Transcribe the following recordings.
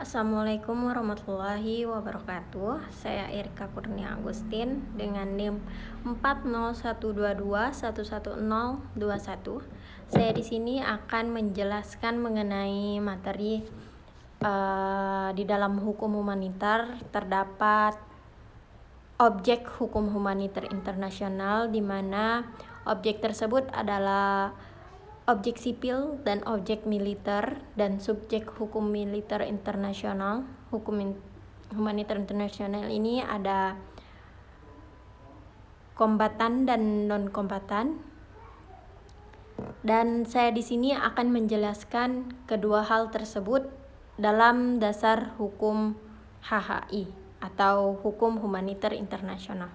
Assalamualaikum warahmatullahi wabarakatuh. Saya Erika Kurnia Agustin dengan NIM 4012211021. Saya di sini akan menjelaskan mengenai materi di dalam hukum humanitar terdapat objek hukum humanitar internasional, di mana objek tersebut adalah objek sipil dan objek militer, dan subjek hukum militer internasional. Hukum humanitar internasional ini ada kombatan dan non-kombatan. Dan saya di sini akan menjelaskan kedua hal tersebut dalam dasar hukum HHI atau hukum humanitar internasional.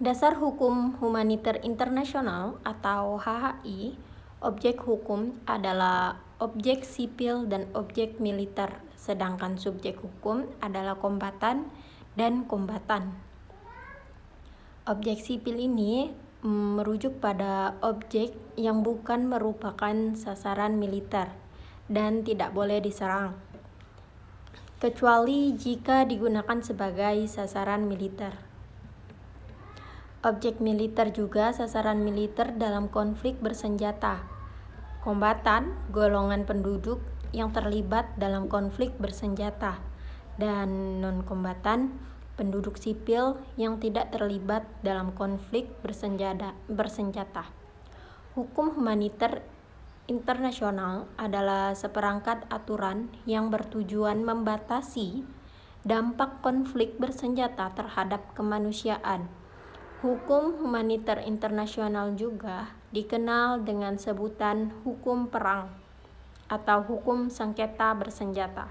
Dasar hukum humanitar internasional atau HHI, objek hukum adalah objek sipil dan objek militer, sedangkan subjek hukum adalah kombatan dan kombatan. Objek sipil ini merujuk pada objek yang bukan merupakan sasaran militer dan tidak boleh diserang, kecuali jika digunakan sebagai sasaran militer. Objek militer juga sasaran militer dalam konflik bersenjata. Kombatan, golongan penduduk yang terlibat dalam konflik bersenjata, dan non-kombatan, penduduk sipil yang tidak terlibat dalam konflik bersenjata. Hukum humanitar internasional adalah seperangkat aturan yang bertujuan membatasi dampak konflik bersenjata terhadap kemanusiaan. Hukum humanitar internasional juga dikenal dengan sebutan hukum perang atau hukum sengketa bersenjata.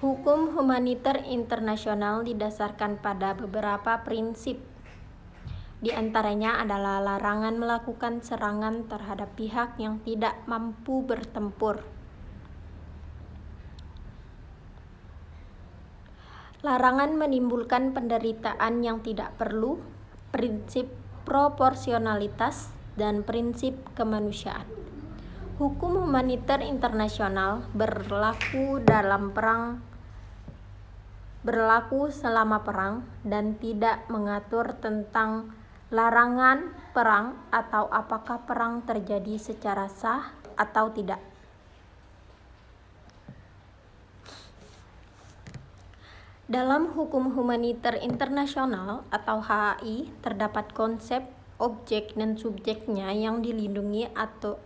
Hukum humanitar internasional didasarkan pada beberapa prinsip. Di antaranya adalah larangan melakukan serangan terhadap pihak yang tidak mampu bertempur. Larangan menimbulkan penderitaan yang tidak perlu, prinsip proporsionalitas, dan prinsip kemanusiaan. Hukum humanitar internasional berlaku selama perang dan tidak mengatur tentang larangan perang atau apakah perang terjadi secara sah atau tidak. Dalam hukum humanitar internasional atau HHI terdapat konsep objek dan subjeknya yang dilindungi atau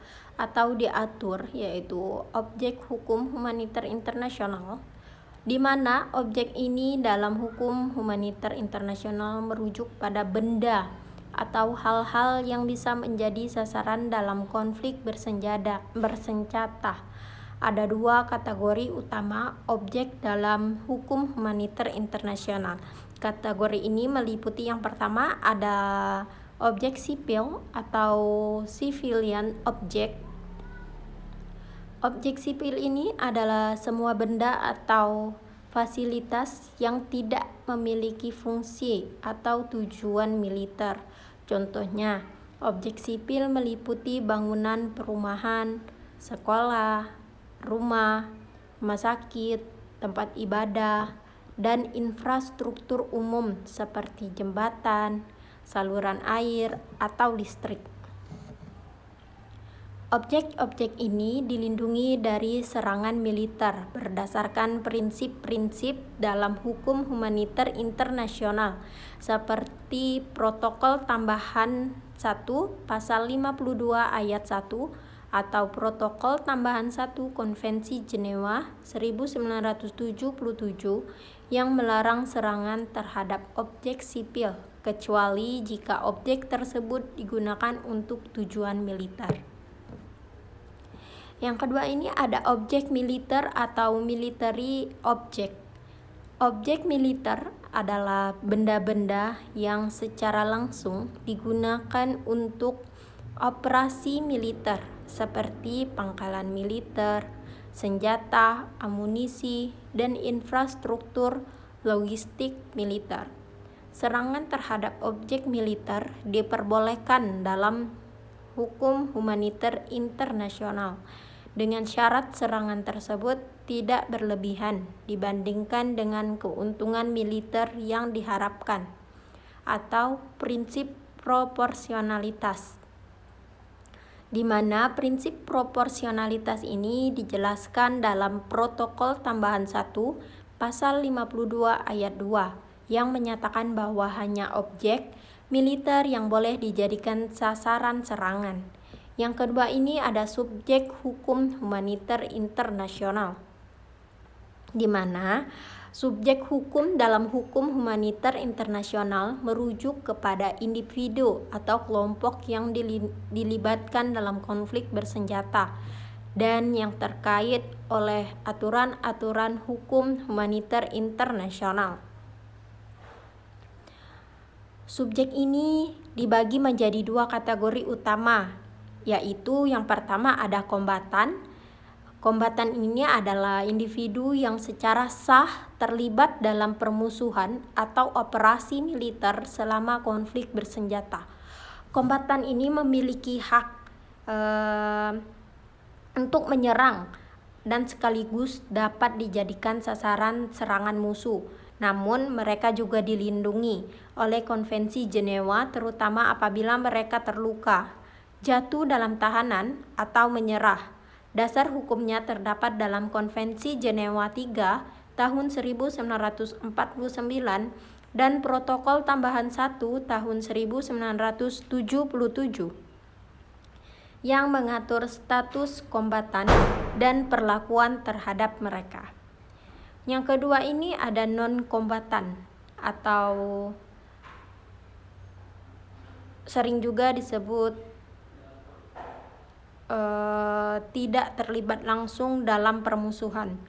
diatur, yaitu objek hukum humanitar internasional, di mana objek ini dalam hukum humanitar internasional merujuk pada benda atau hal-hal yang bisa menjadi sasaran dalam konflik bersenjata. Ada dua kategori utama objek dalam hukum humanitar internasional. Kategori ini meliputi yang pertama ada objek sipil atau civilian object. Objek sipil ini adalah semua benda atau fasilitas yang tidak memiliki fungsi atau tujuan militer. Contohnya, objek sipil meliputi bangunan perumahan, sekolah, rumah sakit, tempat ibadah, dan infrastruktur umum seperti jembatan, saluran air, atau listrik. Objek-objek ini dilindungi dari serangan militer berdasarkan prinsip-prinsip dalam hukum humanitar internasional seperti Protokol Tambahan 1 Pasal 52 Ayat 1 atau Protokol Tambahan 1 Konvensi Jenewa 1977 yang melarang serangan terhadap objek sipil, kecuali jika objek tersebut digunakan untuk tujuan militer. Yang kedua ini ada objek militer atau military object. Objek militer adalah benda-benda yang secara langsung digunakan untuk operasi militer seperti pangkalan militer, senjata, amunisi, dan infrastruktur logistik militer. serangan terhadap objek militer diperbolehkan dalam hukum humaniter internasional dengan syarat serangan tersebut tidak berlebihan dibandingkan dengan keuntungan militer yang diharapkan, atau prinsip proporsionalitas, di mana prinsip proporsionalitas ini dijelaskan dalam Protokol Tambahan 1 Pasal 52 Ayat 2 yang menyatakan bahwa hanya objek militer yang boleh dijadikan sasaran serangan. Yang kedua ini ada subjek hukum humaniter internasional, di mana subjek hukum dalam hukum humaniter internasional merujuk kepada individu atau kelompok yang dilibatkan dalam konflik bersenjata dan yang terkait oleh aturan-aturan hukum humaniter internasional. Subjek ini dibagi menjadi dua kategori utama, yaitu yang pertama ada kombatan. Kombatan ini adalah individu yang secara sah terlibat dalam permusuhan atau operasi militer selama konflik bersenjata. Kombatan ini memiliki hak untuk menyerang dan sekaligus dapat dijadikan sasaran serangan musuh. Namun mereka juga dilindungi oleh Konvensi Jenewa, terutama apabila mereka terluka, jatuh dalam tahanan, atau menyerah. Dasar hukumnya terdapat dalam Konvensi Jenewa 3 tahun 1949 dan Protokol Tambahan 1 tahun 1977 yang mengatur status kombatan dan perlakuan terhadap mereka. Yang kedua ini ada non-kombatan atau sering juga disebut tidak terlibat langsung dalam permusuhan.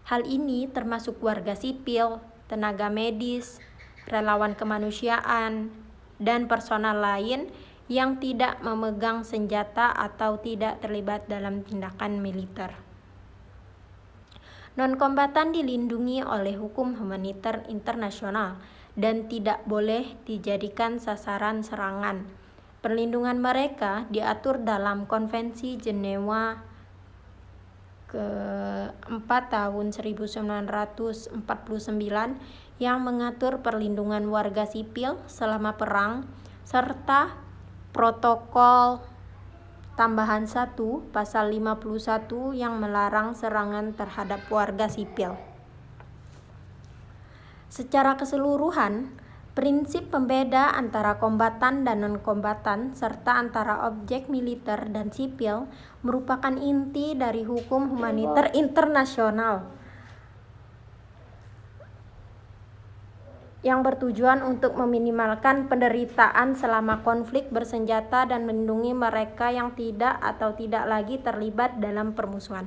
Hal ini termasuk warga sipil, tenaga medis, relawan kemanusiaan, dan personal lain yang tidak memegang senjata atau tidak terlibat dalam tindakan militer. Non-kombatan dilindungi oleh hukum humaniter internasional dan tidak boleh dijadikan sasaran serangan. Perlindungan mereka diatur dalam Konvensi Jenewa ke-4 tahun 1949 yang mengatur perlindungan warga sipil selama perang, serta Protokol Tambahan 1 Pasal 51 yang melarang serangan terhadap warga sipil. Secara keseluruhan, prinsip pembeda antara kombatan dan non-kombatan serta antara objek militer dan sipil merupakan inti dari hukum humaniter internasional yang bertujuan untuk meminimalkan penderitaan selama konflik bersenjata dan melindungi mereka yang tidak atau tidak lagi terlibat dalam permusuhan.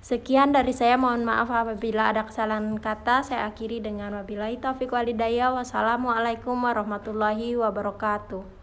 Sekian dari saya, mohon maaf apabila ada kesalahan kata. Saya akhiri dengan wabillahi taufiq wal hidayah. Wassalamualaikum warahmatullahi wabarakatuh.